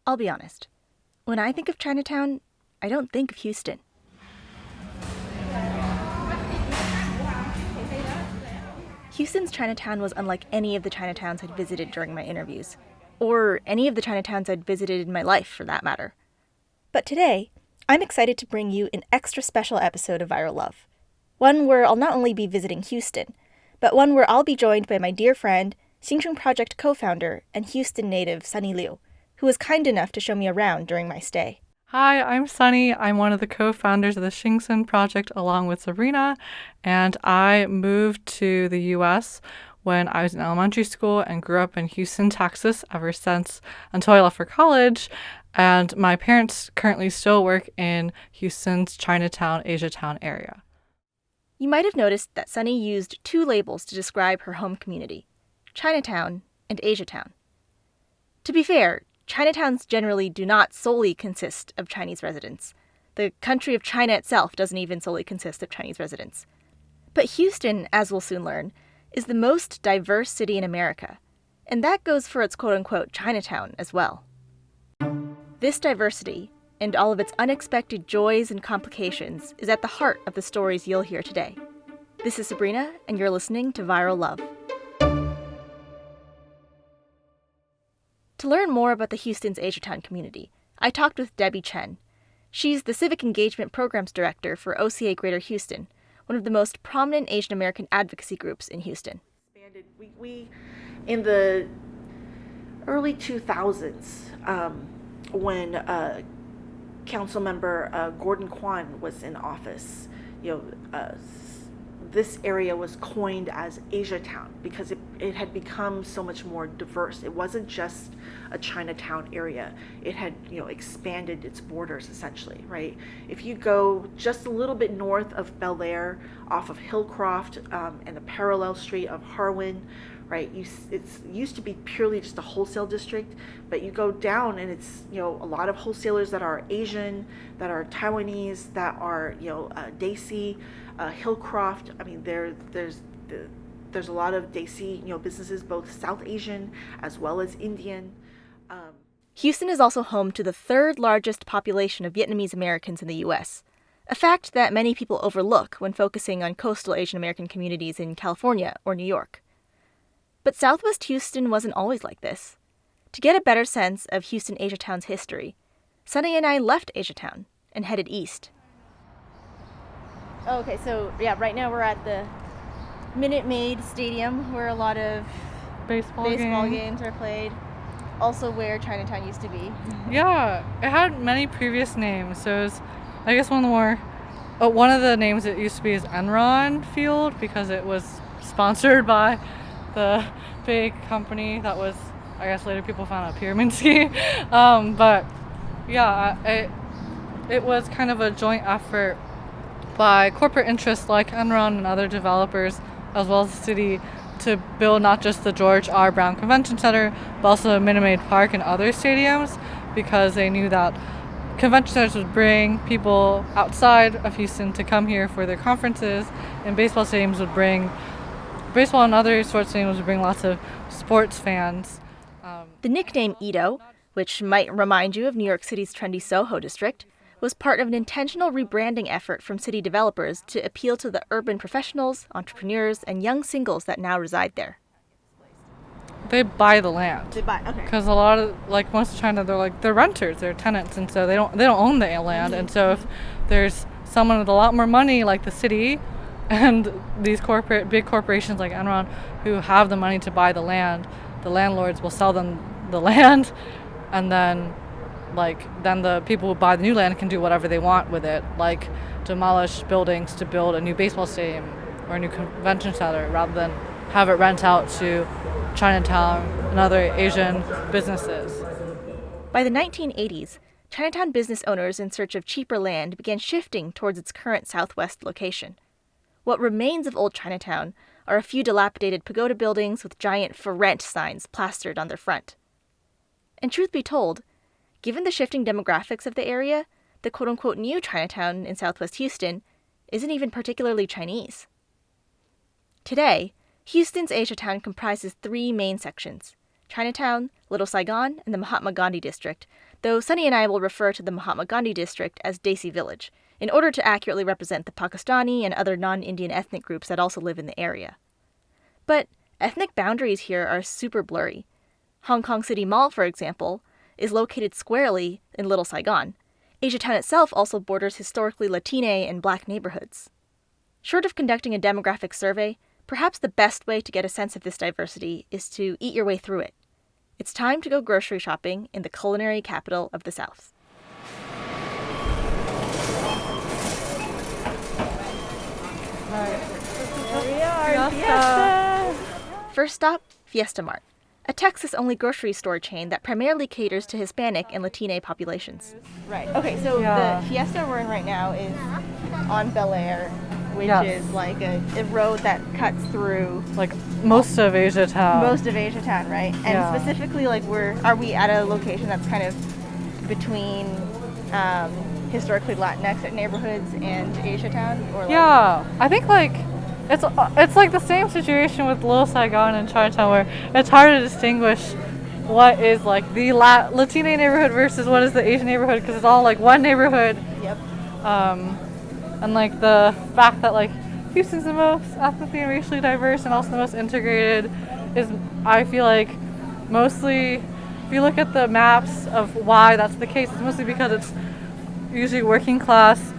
I'll be honest. When I think of Chinatown, I don't think of Houston. Houston's Chinatown was unlike any of the Chinatowns I'd visited during my interviews, or any of the Chinatowns I'd visited in my life, for that matter. But today, I'm excited to bring you an extra special episode of Viral Love. One where I'll not only be visiting Houston, but one where I'll be joined by my dear friend, Xin Sheng Project co-founder and Houston native Sunnie Liu, who was kind enough to show me around during my stay. Hi, I'm Sunnie. I'm one of the co-founders of the Xin Sheng Project along with Sabrina, and I moved to the U.S. when I was in elementary school and grew up in Houston, Texas ever since until I left for college. And my parents currently still work in Houston's Chinatown, Asiatown area. You might have noticed that Sunnie used two labels to describe her home community, Chinatown and Asiatown. To be fair, Chinatowns generally do not solely consist of Chinese residents. The country of China itself doesn't even solely consist of Chinese residents. But Houston, as we'll soon learn, is the most diverse city in America, and that goes for its quote-unquote Chinatown as well. This diversity, and all of its unexpected joys and complications, is at the heart of the stories you'll hear today. This is Sabrina, and you're listening to Viral Love. To learn more about the Houston's Asiatown community, I talked with Debbie Chen. She's the Civic Engagement Programs Director for OCA Greater Houston, one of the most prominent Asian American advocacy groups in Houston. We in the early 2000s, when Council Member Gordon Kwan was in office, this area was coined as Asiatown because it had become so much more diverse. It wasn't just a Chinatown area. It had expanded its borders essentially, right? If you go just a little bit north of Belair, off of Hillcroft, and the parallel street of Harwin, right? It used to be purely just a wholesale district, but you go down and it's a lot of wholesalers that are Asian, that are Taiwanese, that are Desi, Hillcroft. I mean, there's a lot of Desi businesses, both South Asian as well as Indian. Houston is also home to the third largest population of Vietnamese Americans in the U.S., a fact that many people overlook when focusing on coastal Asian American communities in California or New York. But Southwest Houston wasn't always like this. To get a better sense of Houston Asiatown's history, Sunnie and I left Asiatown and headed east. Okay, so right now we're at the Minute Maid Stadium where a lot of baseball games are played. Also where Chinatown used to be. Yeah, it had many previous names. So it was, I guess one of the names it used to be is Enron Field because it was sponsored by the big company that was, I guess later people found out, pyramid scheme. But yeah, it was kind of a joint effort by corporate interests like Enron and other developers, as well as the city, to build not just the George R. Brown Convention Center, but also Minute Maid Park and other stadiums, because they knew that convention centers would bring people outside of Houston to come here for their conferences, and baseball stadiums would bring baseball and other sports stadiums would bring lots of sports fans. The nickname Edo, which might remind you of New York City's trendy Soho district, was part of an intentional rebranding effort from city developers to appeal to the urban professionals, entrepreneurs, and young singles that now reside there. They buy the land. They buy, okay. Because a lot of, most of China, they're renters, they're tenants, and so they don't own the land. And so if there's someone with a lot more money, like the city, and these big corporations like Enron who have the money to buy the land, the landlords will sell them the land, and then the people who buy the new land can do whatever they want with it, like demolish buildings to build a new baseball stadium or a new convention center, rather than have it rent out to Chinatown and other Asian businesses. By the 1980s, Chinatown business owners in search of cheaper land began shifting towards its current southwest location. What remains of old Chinatown are a few dilapidated pagoda buildings with giant "for rent" signs plastered on their front. And truth be told, given the shifting demographics of the area, the quote-unquote new Chinatown in southwest Houston isn't even particularly Chinese. Today, Houston's Asiatown comprises three main sections: Chinatown, Little Saigon, and the Mahatma Gandhi district, though Sunnie and I will refer to the Mahatma Gandhi district as Desi Village, in order to accurately represent the Pakistani and other non-Indian ethnic groups that also live in the area. But ethnic boundaries here are super blurry. Hong Kong City Mall, for example, is located squarely in Little Saigon. Asiatown itself also borders historically Latine and Black neighborhoods. Short of conducting a demographic survey, perhaps the best way to get a sense of this diversity is to eat your way through it. It's time to go grocery shopping in the culinary capital of the South. Here we are, Fiesta! First stop, Fiesta Mart, a Texas-only grocery store chain that primarily caters to Hispanic and Latine populations. Right. Okay, so the Fiesta we're in right now is on Belair, which is like a road that cuts through Like most of Asiatown. Right? And specifically, like, are we at a location that's kind of between historically Latinx neighborhoods and Asiatown? Or like, Yeah, I think like it's like the same situation with Little Saigon and Chinatown, where it's hard to distinguish what is like the Latino neighborhood versus what is the Asian neighborhood, because it's all like one neighborhood. Yep. And like the fact that like Houston's the most ethnically and racially diverse and also the most integrated is, I feel like, mostly, if you look at the maps of why that's the case, it's mostly because it's usually working class,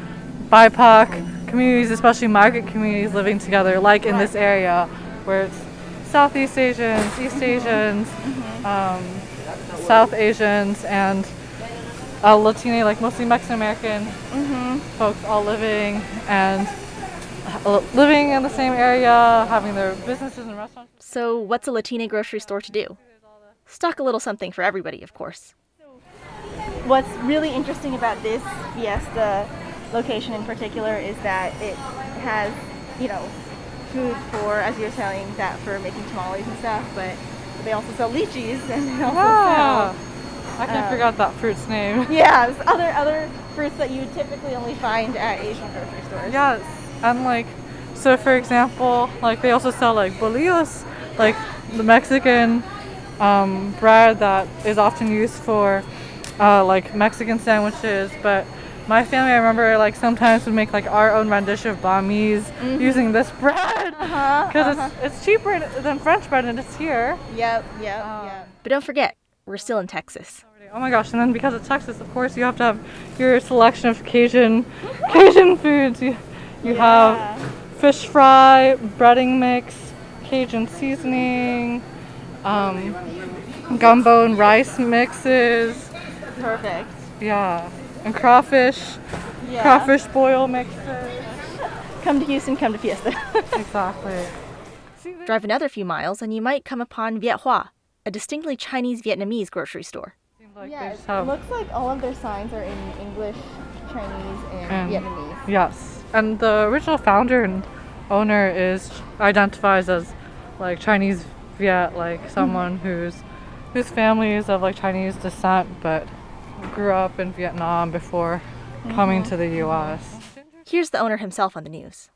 BIPOC communities, especially migrant communities, living together, like in this area, where it's Southeast Asians, East Asians, South Asians, and Latino, like mostly Mexican American folks, all living in the same area, having their businesses and restaurants. So what's a Latina grocery store to do? Stock a little something for everybody, of course. What's really interesting about this Fiesta location in particular is that it has, food for, as you're saying, that for making tamales and stuff, but they also sell lychees, and they also sell... I can't figure out that fruit's name. Yeah, there's other fruits that you would typically only find at Asian grocery stores. Yes, and like, so for example, like they also sell like bolillos, like the Mexican bread that is often used for like Mexican sandwiches. But my family, I remember, like sometimes would make like our own rendition of banh mi's using this bread, because it's cheaper than French bread, and it's here. Yep. But don't forget, we're still in Texas. Oh my gosh, and then because it's Texas, of course, you have to have your selection of Cajun foods. You have fish fry, breading mix, Cajun seasoning, gumbo and rice mixes. Perfect. Yeah, and crawfish boil mixes. Come to Houston, come to Fiesta. Exactly. Drive another few miles and you might come upon Viet Hoa, a distinctly Chinese-Vietnamese grocery store. Like it looks like all of their signs are in English, Chinese, and Vietnamese. Yes, and the original founder and owner identifies as like Chinese Viet, like someone whose family is of like Chinese descent, but grew up in Vietnam before coming to the U.S. Here's the owner himself on the news.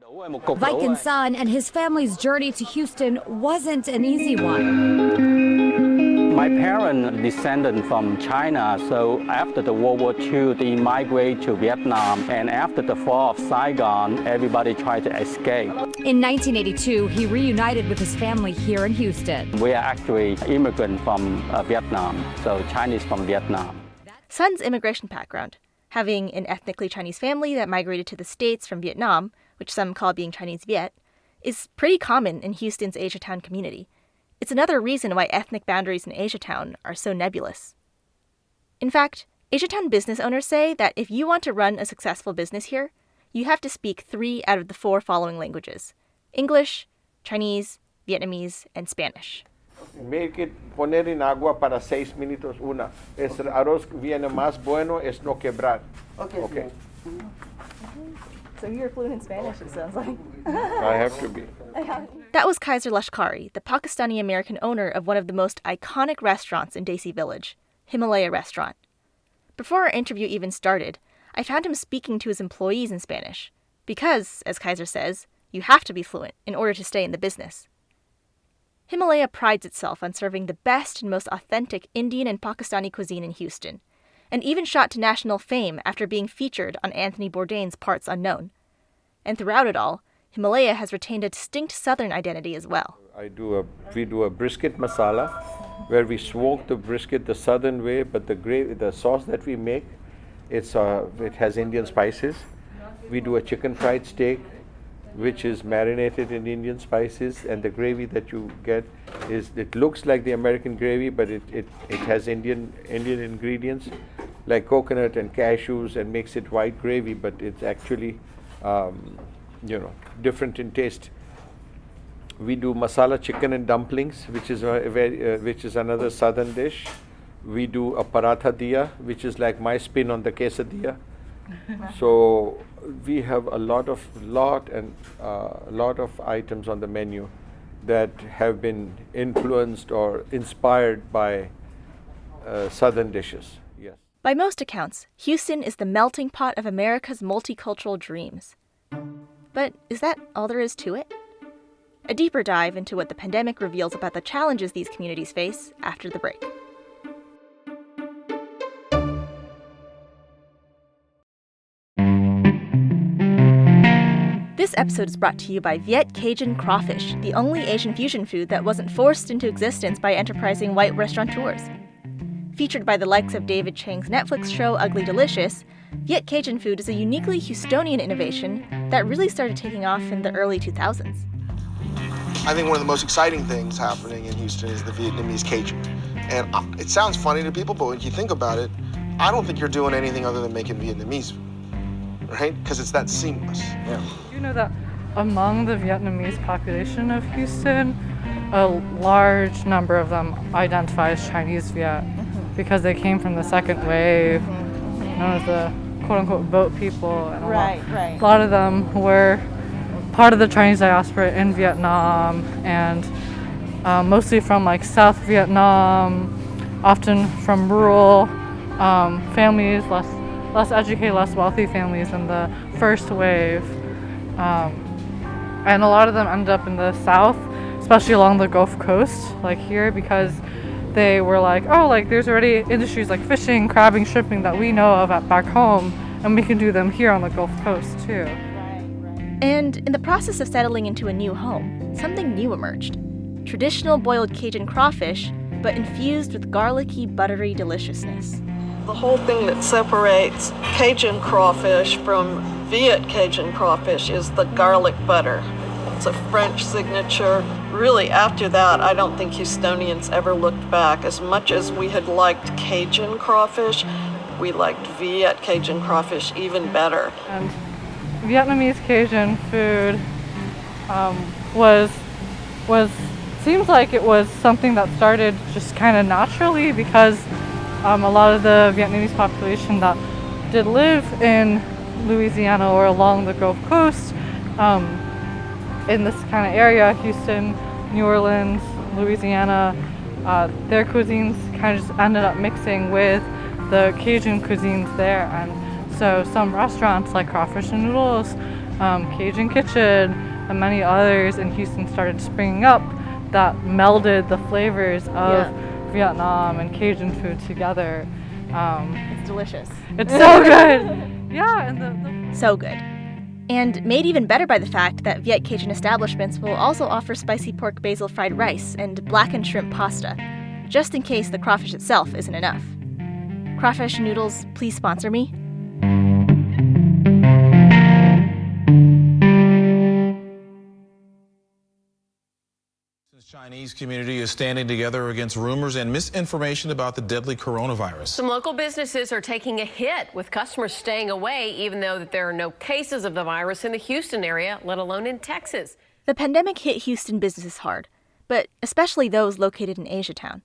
Viken San and his family's journey to Houston wasn't an easy one. My parents descended from China, so after the World War II, they migrated to Vietnam, and after the fall of Saigon, everybody tried to escape. In 1982, he reunited with his family here in Houston. We are actually immigrants from Vietnam, so Chinese from Vietnam. Sun's immigration background, having an ethnically Chinese family that migrated to the States from Vietnam, which some call being Chinese Viet, is pretty common in Houston's Asiatown community. It's another reason why ethnic boundaries in Asiatown are so nebulous. In fact, Asiatown business owners say that if you want to run a successful business here, you have to speak 3 out of the 4 following languages: English, Chinese, Vietnamese, and Spanish. Make it poner en agua para 6 minutos una. El arroz viene más bueno es no quebrar. Okay. So you're fluent in Spanish, it sounds like. I have to be. That was Kaiser Lashkari, the Pakistani-American owner of one of the most iconic restaurants in Desi Village, Himalaya Restaurant. Before our interview even started, I found him speaking to his employees in Spanish, because, as Kaiser says, you have to be fluent in order to stay in the business. Himalaya prides itself on serving the best and most authentic Indian and Pakistani cuisine in Houston, and even shot to national fame after being featured on Anthony Bourdain's Parts Unknown. And throughout it all, Himalaya has retained a distinct southern identity as well. We do a brisket masala, where we smoke the brisket the southern way, but the sauce that we make, it has Indian spices. We do a chicken fried steak, which is marinated in Indian spices, and the gravy that you get it looks like the American gravy, but it has Indian ingredients like coconut and cashews, and makes it white gravy, but it's actually different in taste. We do masala chicken and dumplings, which is another southern dish. We do a paratha diya, which is like my spin on the quesadilla. So we have a lot of items on the menu that have been influenced or inspired by southern dishes. Yes. By most accounts, Houston is the melting pot of America's multicultural dreams. But is that all there is to it? A deeper dive into what the pandemic reveals about the challenges these communities face after the break. This episode is brought to you by Viet-Cajun crawfish, the only Asian fusion food that wasn't forced into existence by enterprising white restaurateurs. Featured by the likes of David Chang's Netflix show Ugly Delicious, Viet-Cajun food is a uniquely Houstonian innovation that really started taking off in the early 2000s. I think one of the most exciting things happening in Houston is the Vietnamese Cajun. And it sounds funny to people, but when you think about it, I don't think you're doing anything other than making Vietnamese food, right? Because it's that seamless. Yeah. You know that among the Vietnamese population of Houston, a large number of them identify as Chinese Viet because they came from the second wave, known as the quote-unquote boat people. And a lot of them were part of the Chinese diaspora in Vietnam, and mostly from like South Vietnam, often from rural families, less educated, less wealthy families in the first wave. And a lot of them ended up in the South, especially along the Gulf Coast, like here, because they were like, oh, like there's already industries like fishing, crabbing, shipping that we know of back home, and we can do them here on the Gulf Coast too. And in the process of settling into a new home, something new emerged. Traditional boiled Cajun crawfish, but infused with garlicky, buttery deliciousness. The whole thing that separates Cajun crawfish from Viet-Cajun crawfish is the garlic butter. It's a French signature. Really, after that, I don't think Houstonians ever looked back. As much as we had liked Cajun crawfish, we liked Viet-Cajun crawfish even better. And Vietnamese Cajun food seems like it was something that started just kind of naturally, because a lot of the Vietnamese population that did live in Louisiana or along the Gulf Coast, in this kind of area, Houston, New Orleans, Louisiana, their cuisines kind of just ended up mixing with the Cajun cuisines there. And so some restaurants like Crawfish and Noodles, Cajun Kitchen, and many others in Houston started springing up that melded the flavors of Vietnam and Cajun food together. It's delicious. It's so good. Yeah, and so good. And made even better by the fact that Viet-Cajun establishments will also offer spicy pork basil fried rice and blackened shrimp pasta, just in case the crawfish itself isn't enough. Crawfish and Noodles, please sponsor me. The Chinese community is standing together against rumors and misinformation about the deadly coronavirus. Some local businesses are taking a hit, with customers staying away, even though that there are no cases of the virus in the Houston area, let alone in Texas. The pandemic hit Houston businesses hard, but especially those located in Asiatown.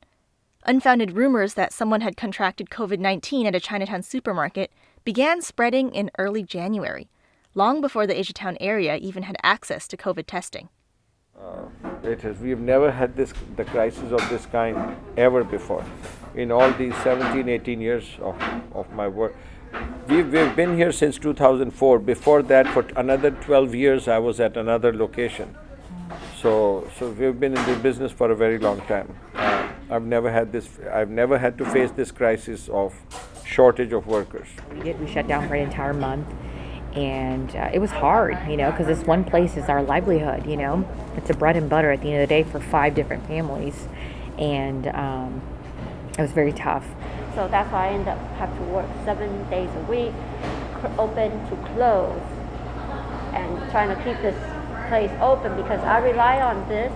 Unfounded rumors that someone had contracted COVID-19 at a Chinatown supermarket began spreading in early January, long before the Asiatown area even had access to COVID testing. We've never had the crisis of this kind ever before. In all these 17, 18 years of my work. We've been here since 2004. Before that, for another 12 years, I was at another location. So we've been in this business for a very long time. I've never had to face this crisis of shortage of workers. We shut down for an entire month, and it was hard, because this one place is our livelihood. It's a bread and butter at the end of the day for 5 different families, and it was very tough. So that's why I end up have to work 7 days a week, open to close, and trying to keep this place open because I rely on this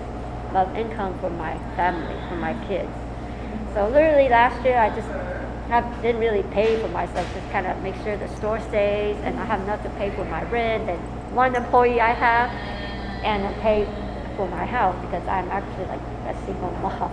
of income for my family, for my kids. So literally last year I just didn't really pay for myself, just kind of make sure the store stays, and I have enough to pay for my rent and one employee I have, and I pay for my house because I'm actually like a single mom.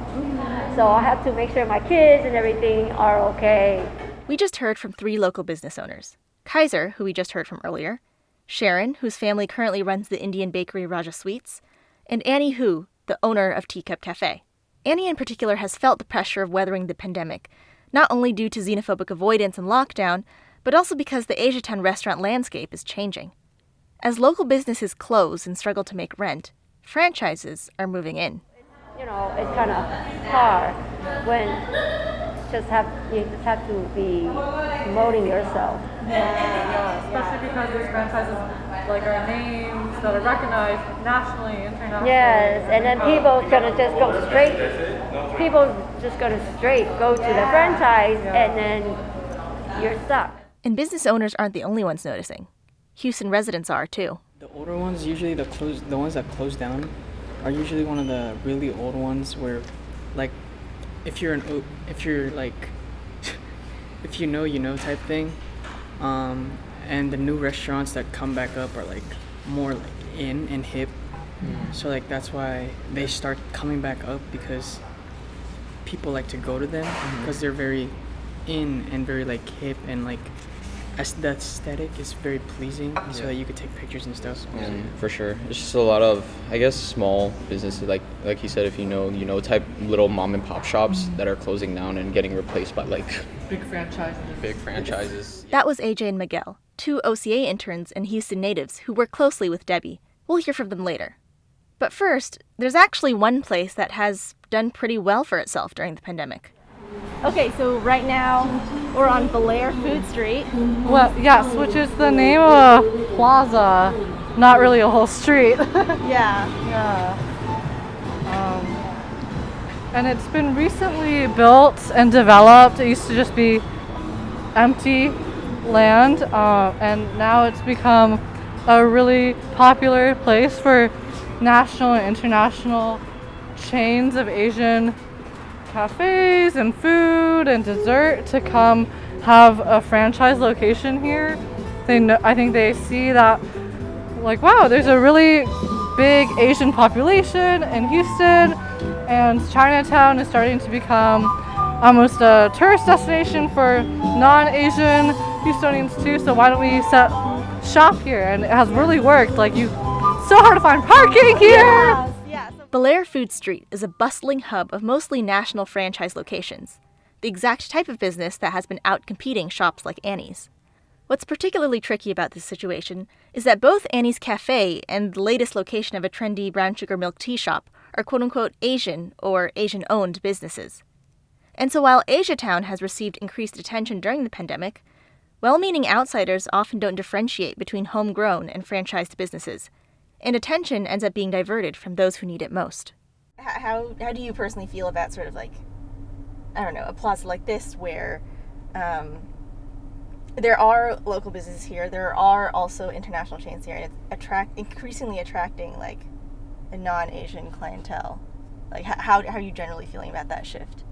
So I have to make sure my kids and everything are okay. We just heard from 3 local business owners. Kaiser, who we just heard from earlier, Sharon, whose family currently runs the Indian bakery Raja Sweets, and Annie Hu, the owner of Teacup Cafe. Annie in particular has felt the pressure of weathering the pandemic, not only due to xenophobic avoidance and lockdown, but also because the Asiatown restaurant landscape is changing. As local businesses close and struggle to make rent, franchises are moving in. It's kind of hard when you just have to be promoting yourself. Yeah, especially because these franchises are names that are recognized nationally, internationally. Yes, and then people gonna just go straight. People just gonna straight go to the franchise, and then you're stuck. And business owners aren't the only ones noticing. Houston residents are too. The older ones, usually the ones that close down, are usually one of the really old ones where, if you know type thing. And the new restaurants that come back up are more in and hip. So that's why they start coming back up, because people like to go to them because they're very in and very hip, and the aesthetic is very pleasing, so that you could take pictures and stuff. For sure, it's just a lot of small businesses like you said, if you know type little mom and pop shops that are closing down and getting replaced by big franchises. That was AJ and Miguel, 2 OCA interns and Houston natives who work closely with Debbie. We'll hear from them later. But first, there's actually one place that has done pretty well for itself during the pandemic. Okay, so right now we're on Belair Food Street. Well, yes, which is the name of a plaza, not really a whole street. Yeah. And it's been recently built and developed. It used to just be empty land, and now it's become a really popular place for national and international chains of Asian cafes and food and dessert to come have a franchise location here. I think they see that, wow, there's a really big Asian population in Houston, and Chinatown is starting to become almost a tourist destination for non-Asian Houstonians too, so why don't we set shop here? And it has really worked. So hard to find parking here! Yes. Belair Food Street is a bustling hub of mostly national franchise locations, the exact type of business that has been out-competing shops like Annie's. What's particularly tricky about this situation is that both Annie's Cafe and the latest location of a trendy brown sugar milk tea shop are quote-unquote Asian or Asian-owned businesses. And so while Asiatown has received increased attention during the pandemic, well-meaning outsiders often don't differentiate between homegrown and franchised businesses, and attention ends up being diverted from those who need it most. How do you personally feel about sort of a plaza like this where there are local businesses here, there are also international chains here, and it's increasingly attracting a non-Asian clientele? How are you generally feeling about that shift?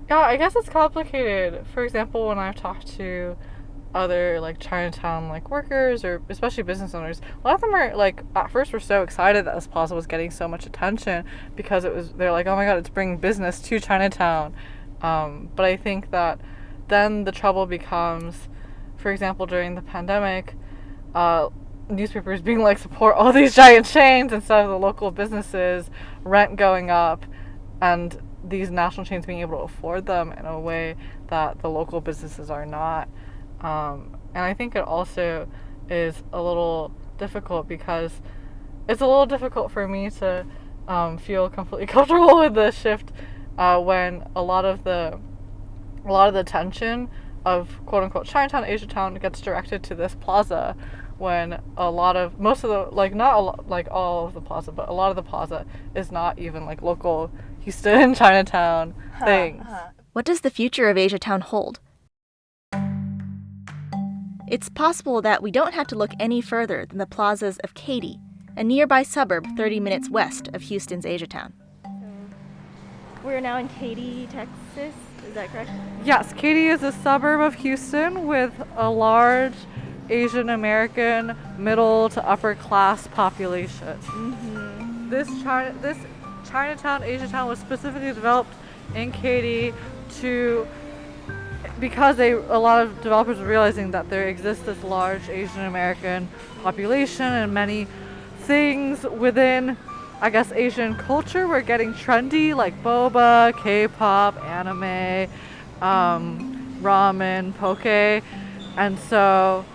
Yeah, I guess it's complicated. For example, when I've talked to other Chinatown workers or especially business owners, a lot of them are at first were so excited that this plaza was getting so much attention because they're like, oh my god, it's bringing business to Chinatown. But I think that then the trouble becomes, for example, during the pandemic, newspapers being support all these giant chains instead of the local businesses, rent going up, and these national chains being able to afford them in a way that the local businesses are not. And I think it also is a little difficult because it's a little difficult for me to feel completely comfortable with the shift when a lot of the attention of quote unquote Chinatown, Asiatown gets directed to this plaza, when most of the, like, not all of the plaza, but a lot of the plaza is not even like local Houston, Chinatown things. What does the future of Asiatown hold? It's possible that we don't have to look any further than the plazas of Katy, a nearby suburb 30 minutes west of Houston's Asiatown. We're now in Katy, Texas, is that correct? Yes, Katy is a suburb of Houston with a large Asian American middle to upper class population. Mm-hmm. This Chinatown, Asiatown was specifically developed in Katy because a lot of developers were realizing that there exists this large Asian American population, and many things within, I guess, Asian culture were getting trendy, like boba, K-pop, anime, ramen, poke, and so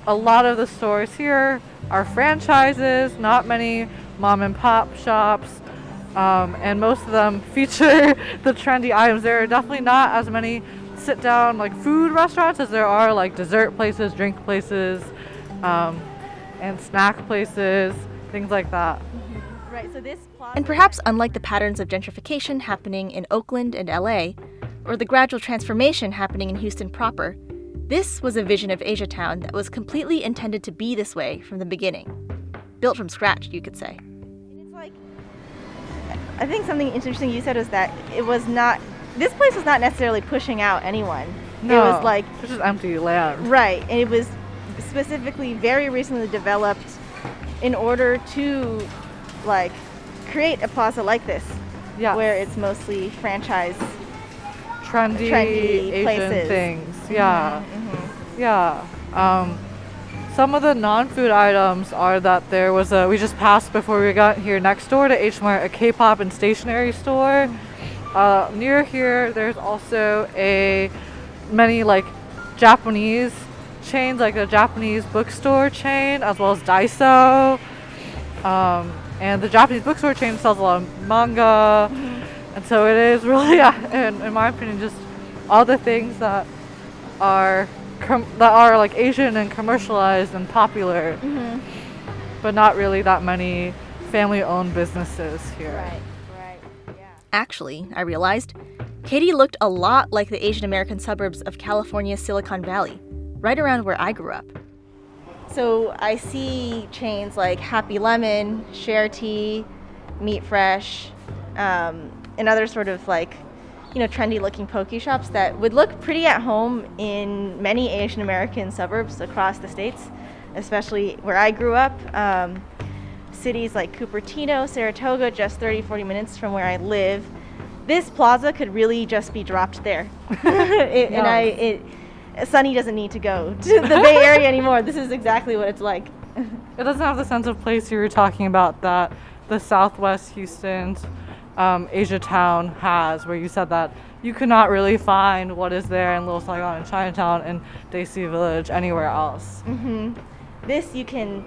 a lot of the stores here are franchises, not many mom and pop shops, and most of them feature the trendy items. There are definitely not as many sit-down like food restaurants as there are like dessert places, drink places, and snack places, things like that. Right, so this plaza... And perhaps unlike the patterns of gentrification happening in Oakland and LA, or the gradual transformation happening in Houston proper, this was a vision of Asiatown that was completely intended to be this way from the beginning. Built from scratch, you could say. It's like, I think something interesting you said was that this place was not necessarily pushing out anyone. No, it was like... it's just empty land. Right, and it was specifically very recently developed in order to, like, create a plaza like this. Yeah. Where it's mostly franchise trendy Asian places. Things. Yeah. Mm-hmm. Yeah. Some of the non-food items are that we just passed before we got here next door to H Mart, a K-pop and stationery store. Near here, there's also many like Japanese chains, like a Japanese bookstore chain, as well as Daiso. And the Japanese bookstore chain sells a lot of manga. Mm-hmm. And so it is really, in my opinion, just all the things that are like Asian and commercialized and popular, mm-hmm. but not really that many family-owned businesses here. Right, yeah. Actually, I realized, Katy looked a lot like the Asian American suburbs of California's Silicon Valley, right around where I grew up. So I see chains like Happy Lemon, Share Tea, Meat Fresh, and other sort of like, trendy looking poke shops that would look pretty at home in many Asian American suburbs across the states, especially where I grew up. Cities like Cupertino, Saratoga, just 30-40 minutes from where I live. This plaza could really just be dropped there. Sunnie doesn't need to go to the Bay Area anymore. This is exactly what it's like. It doesn't have the sense of place you were talking about that the Southwest Houston's Asiatown has, where you said that you could not really find what is there in Little Saigon and Chinatown and Daisy Village anywhere else. Mm-hmm. This, you can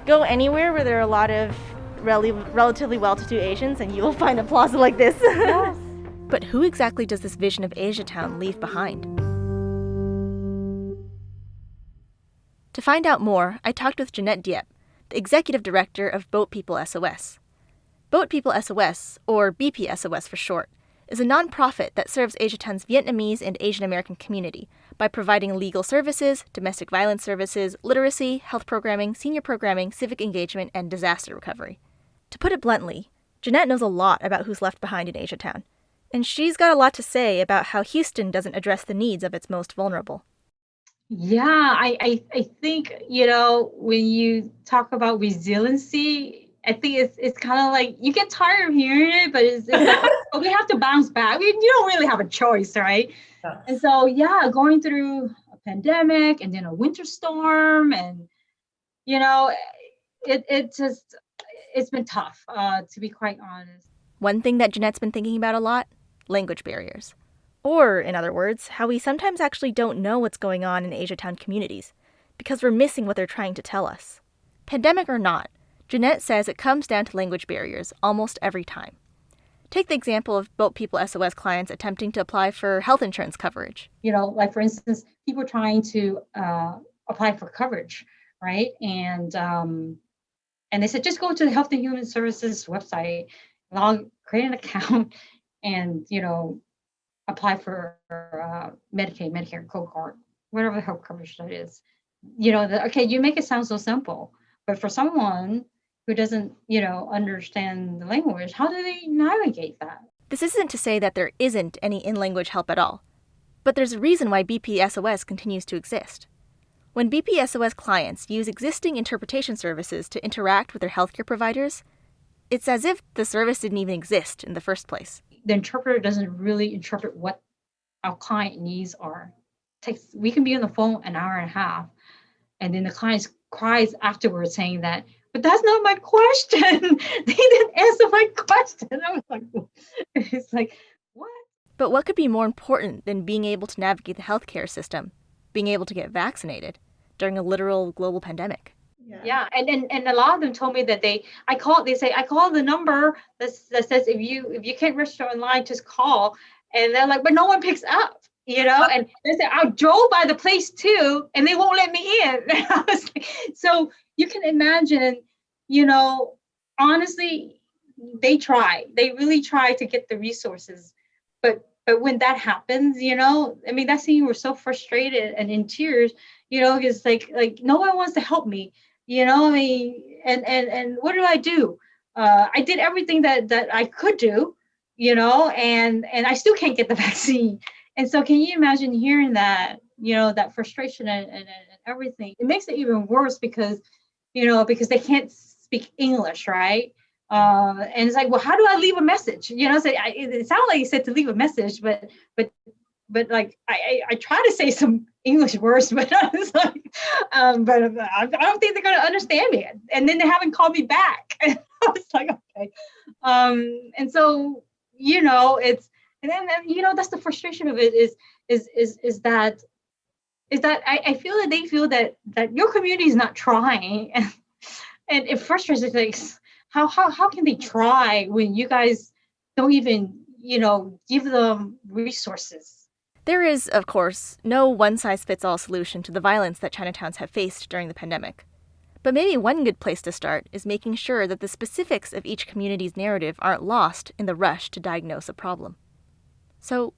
go anywhere where there are a lot of relatively well-to-do Asians and you will find a plaza like this. Yes. But who exactly does this vision of Asiatown leave behind? To find out more, I talked with Jeanette Dieppe, the executive director of Boat People SOS. Boat People SOS, or BPSOS for short, is a nonprofit that serves Asiatown's Vietnamese and Asian American community by providing legal services, domestic violence services, literacy, health programming, senior programming, civic engagement, and disaster recovery. To put it bluntly, Jeanette knows a lot about who's left behind in Asiatown, and she's got a lot to say about how Houston doesn't address the needs of its most vulnerable. Yeah, I think, when you talk about resiliency, I think it's kind of like you get tired of hearing it, but it's we have to bounce back. You don't really have a choice, right? Yes. And so, going through a pandemic and then a winter storm, and it's been tough, to be quite honest. One thing that Jeanette's been thinking about a lot: language barriers. Or, in other words, how we sometimes actually don't know what's going on in Asiatown communities because we're missing what they're trying to tell us. Pandemic or not, Jeanette says it comes down to language barriers almost every time. Take the example of Boat People SOS clients attempting to apply for health insurance coverage. Like for instance, people trying to apply for coverage, right? And they said, just go to the Health and Human Services website, create an account, and apply for Medicaid, Medicare, co-card, whatever the health coverage that is. Okay, you make it sound so simple, but for someone who doesn't, understand the language, how do they navigate that? This isn't to say that there isn't any in-language help at all, but there's a reason why BPSOS continues to exist. When BPSOS clients use existing interpretation services to interact with their healthcare providers, it's as if the service didn't even exist in the first place. The interpreter doesn't really interpret what our client needs are. We can be on the phone an hour and a half, and then the client cries afterwards saying that, but that's not my question. They didn't answer my question. I was like, it's like, what? But what could be more important than being able to navigate the healthcare system, being able to get vaccinated during a literal global pandemic? Yeah, and a lot of them told me that I call the number that says if you can't register online, just call. And they're like, but no one picks up, and they said, I drove by the place too, and they won't let me in. I was like, so you can imagine, honestly, they really try to get the resources. But when that happens, that scene, you were so frustrated and in tears, it's like no one wants to help me, and what do I do? I did everything that I could do, and I still can't get the vaccine. And so can you imagine hearing that, that frustration and everything? It makes it even worse because they can't speak English, right? And it's like, well, how do I leave a message? It sounded like you said to leave a message, but like I try to say some English words, but I was like, but I don't think they're gonna understand me. And then they haven't called me back. And I was like, okay. And so that's the frustration of it is that I feel that they feel that your community is not trying, and it frustrates me. Like, how can they try when you guys don't even give them resources? There is, of course, no one-size-fits-all solution to the violence that Chinatowns have faced during the pandemic. But maybe one good place to start is making sure that the specifics of each community's narrative aren't lost in the rush to diagnose a problem. So,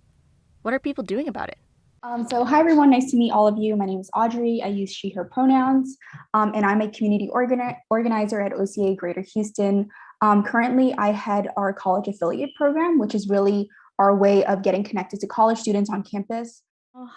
what are people doing about it? Hi everyone, nice to meet all of you. My name is Audrey. I use she, her pronouns, and I'm a community organizer at OCA Greater Houston. Currently, I head our college affiliate program, which is really our way of getting connected to college students on campus.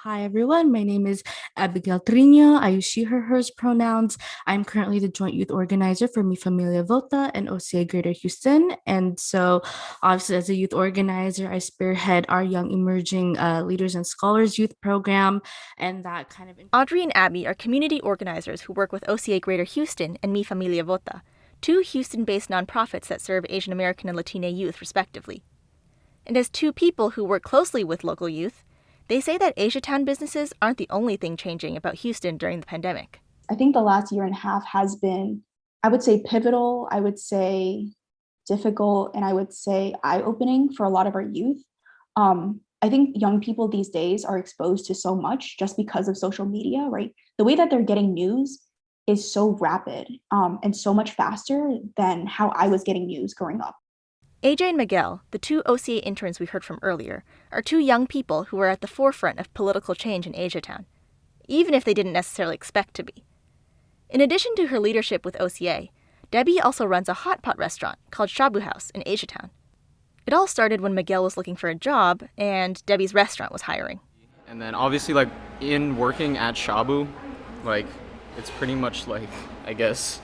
Hi everyone, my name is Abigail Trino. I use she, her, hers pronouns. I'm currently the joint youth organizer for Mi Familia Vota and OCA Greater Houston. And so obviously as a youth organizer, I spearhead our Young Emerging Leaders and Scholars youth program and that kind of... Audrey and Abby are community organizers who work with OCA Greater Houston and Mi Familia Vota, two Houston-based nonprofits that serve Asian American and Latina youth respectively. And as two people who work closely with local youth, they say that Asiatown businesses aren't the only thing changing about Houston during the pandemic. I think the last year and a half has been, I would say, pivotal, I would say difficult, and I would say eye-opening for a lot of our youth. I think young people these days are exposed to so much just because of social media, right? The way that they're getting news is so rapid and so much faster than how I was getting news growing up. AJ and Miguel, the two OCA interns we heard from earlier, are two young people who are at the forefront of political change in Asiatown, even if they didn't necessarily expect to be. In addition to her leadership with OCA, Debbie also runs a hot pot restaurant called Shabu House in Asiatown. It all started when Miguel was looking for a job and Debbie's restaurant was hiring. And then obviously in working at Shabu, it's pretty much I guess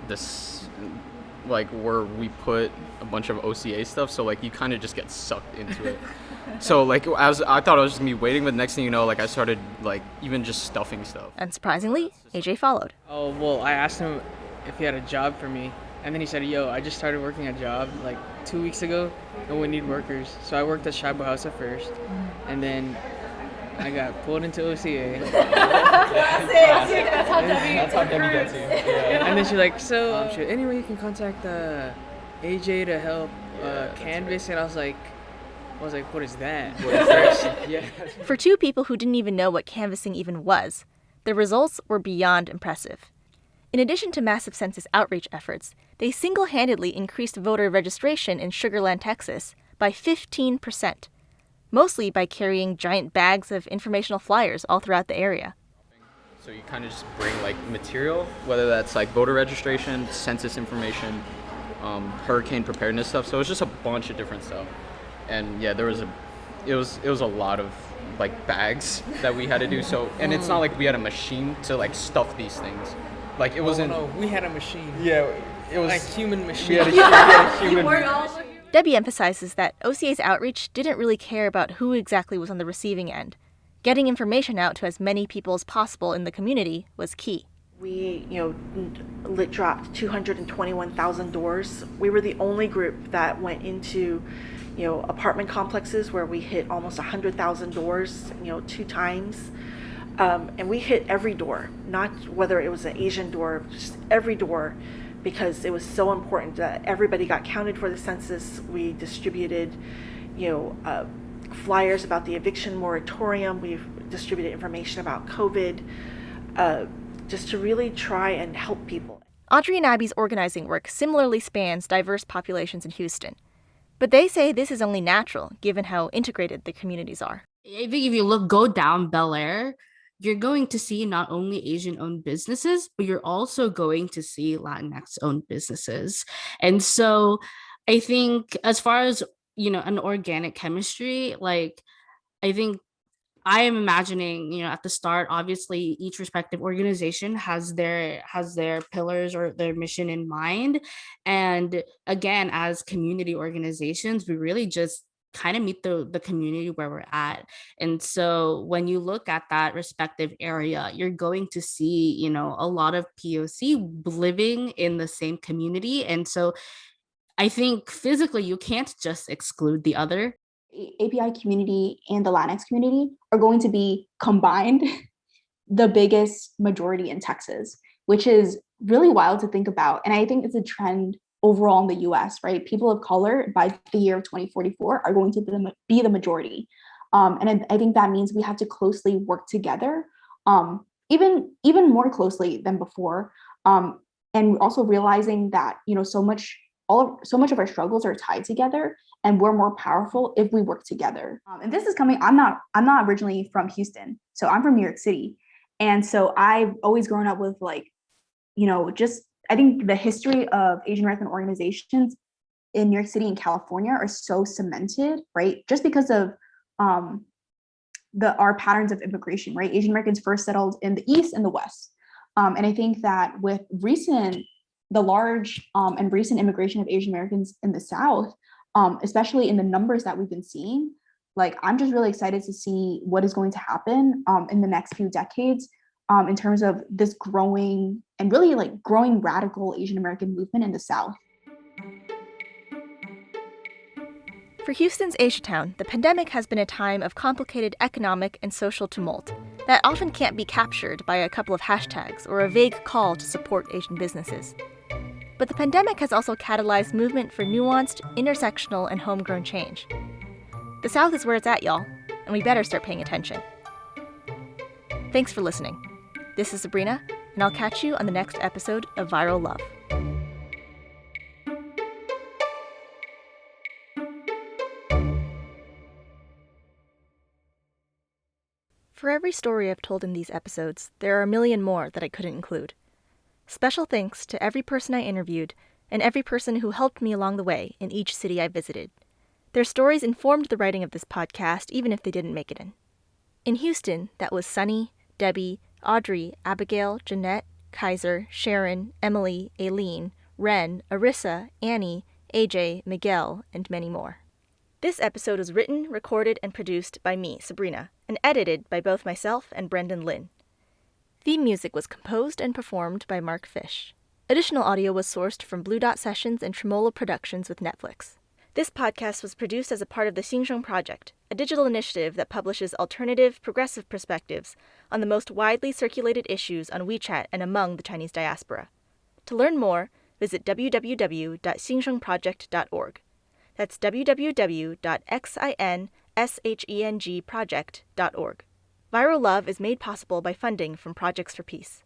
this where we put a bunch of OCA stuff, so you kind of just get sucked into it. So I thought I was just gonna be waiting, but next thing you know, I started even just stuffing stuff. Unsurprisingly, AJ followed. Oh well, I asked him if he had a job for me, and then he said, "Yo, I just started working a job 2 weeks ago, and we need workers." So I worked at Shabu House at first, and then I got pulled into OCA. That's how Debbie gets you. Yeah. And then she's like, so anyway, you can contact AJ to help canvas. And I was like, what is that? Yeah. For two people who didn't even know what canvassing even was, the results were beyond impressive. In addition to massive census outreach efforts, they single-handedly increased voter registration in Sugar Land, Texas, by 15%, mostly by carrying giant bags of informational flyers all throughout the area. So you kind of just bring like material, whether that's like voter registration, census information, hurricane preparedness stuff. So it was just a bunch of different stuff. And yeah, it was a lot of like bags that we had to do. So, and it's not like we had a machine to like stuff these things. Like it wasn't. No, we had a machine. Yeah, it was like human machine. We had a human. Debbie emphasizes that OCA's outreach didn't really care about who exactly was on the receiving end. Getting information out to as many people as possible in the community was key. We, dropped 221,000 doors. We were the only group that went into, apartment complexes where we hit almost 100,000 doors, 2 times. And we hit every door, not whether it was an Asian door, just every door, because it was so important that everybody got counted for the census. We distributed, flyers about the eviction moratorium. We've distributed information about COVID, just to really try and help people. Audrey and Abby's organizing work similarly spans diverse populations in Houston. But they say this is only natural, given how integrated the communities are. I think if you go down Belair, you're going to see not only Asian-owned businesses, but you're also going to see Latinx-owned businesses. And so I think as far as, an organic chemistry, like, I think I am imagining, at the start, obviously each respective organization has their pillars or their mission in mind. And again, as community organizations, we really just kind of meet the community where we're at. And so when you look at that respective area, you're going to see, a lot of POC living in the same community. And so I think physically you can't just exclude the other. API community and the Latinx community are going to be combined the biggest majority in Texas, which is really wild to think about. And I think it's a trend overall in the US, right? People of color by the year of 2044 are going to be the majority. And I think that means we have to closely work together, even more closely than before. And also realizing that, so much of our struggles are tied together, and we're more powerful if we work together. And this is coming, I'm not originally from Houston, so I'm from New York City. And so I've always grown up with I think the history of Asian American organizations in New York City and California are so cemented, right? Just because of our patterns of immigration, right? Asian Americans first settled in the East and the West. And I think that with the large and recent immigration of Asian Americans in the South, especially in the numbers that we've been seeing, like, I'm just really excited to see what is going to happen in the next few decades in terms of this growing and really growing radical Asian American movement in the South. For Houston's Asiatown, the pandemic has been a time of complicated economic and social tumult that often can't be captured by a couple of hashtags or a vague call to support Asian businesses. But the pandemic has also catalyzed movement for nuanced, intersectional, and homegrown change. The South is where it's at, y'all, and we better start paying attention. Thanks for listening. This is Sabrina, and I'll catch you on the next episode of Viral Love. For every story I've told in these episodes, there are a million more that I couldn't include. Special thanks to every person I interviewed and every person who helped me along the way in each city I visited. Their stories informed the writing of this podcast, even if they didn't make it in. In Houston, that was Sunnie, Debbie, Audrey, Abigail, Jeanette, Kaiser, Sharon, Emily, Aileen, Ren, Arissa, Annie, AJ, Miguel, and many more. This episode was written, recorded, and produced by me, Sabrina, and edited by both myself and Brendon Lin. Theme music was composed and performed by Mark Fish. Additional audio was sourced from Blue Dot Sessions and Tremolo Productions with Netflix. This podcast was produced as a part of the Xin Sheng Project, a digital initiative that publishes alternative, progressive perspectives on the most widely circulated issues on WeChat and among the Chinese diaspora. To learn more, visit www.xinshengproject.org. That's www.xinshengproject.org. Viral Love is made possible by funding from Projects for Peace.